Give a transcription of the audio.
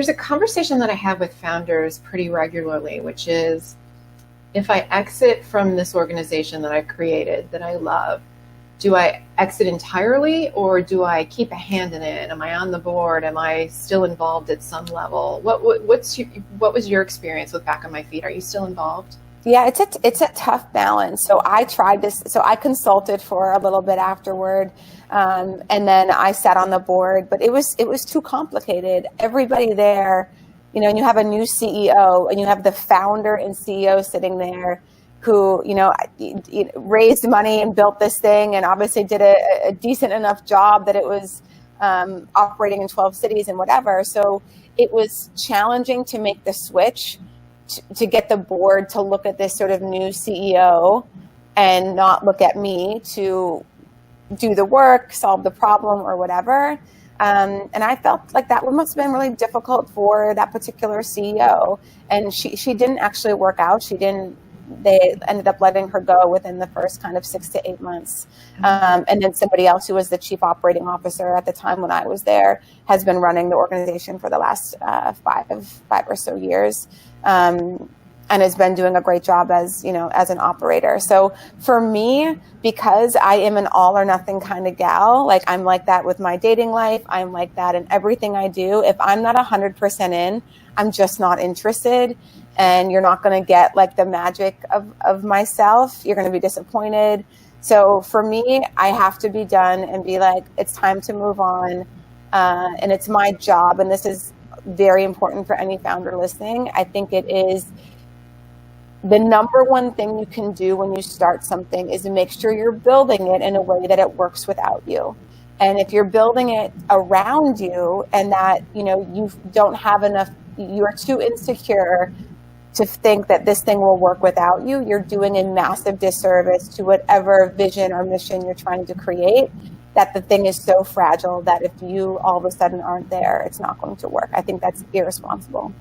there's a conversation that I have with founders pretty regularly, which is, if I exit from this organization that I've created that I love, do I exit entirely, or do I keep a hand in it? Am I on the board? Am I still involved at some level? What was your experience with Back on My Feet? Are you still involved? Yeah, it's a tough balance. So I tried this. So I consulted for a little bit afterward, and then I sat on the board. But it was too complicated. Everybody there, and you have a new CEO, and you have the founder and CEO sitting there, who raised money and built this thing, and obviously did a decent enough job that it was operating in 12 cities and whatever. So it was challenging to make the switch to get the board to look at this sort of new CEO and not look at me to do the work, solve the problem, or whatever. And I felt like that must have been really difficult for that particular CEO. And she didn't actually work out. They ended up letting her go within the first kind of 6 to 8 months. And then somebody else who was the chief operating officer at the time when I was there has been running the organization for the last five or so years. And has been doing a great job as an operator. So for me, because I am an all or nothing kind of gal, like I'm like that with my dating life, I'm like that in everything I do. If I'm not 100% in, I'm just not interested. And you're not going to get like the magic of myself. You're going to be disappointed. So for me, I have to be done and be like, it's time to move on. And it's my job. And this is very important for any founder listening. I think it is the number one thing you can do when you start something is to make sure you're building it in a way that it works without you. And if you're building it around you and that, you don't have enough, you're too insecure to think that this thing will work without you, you're doing a massive disservice to whatever vision or mission you're trying to create, that the thing is so fragile that if you all of a sudden aren't there, it's not going to work. I think that's irresponsible.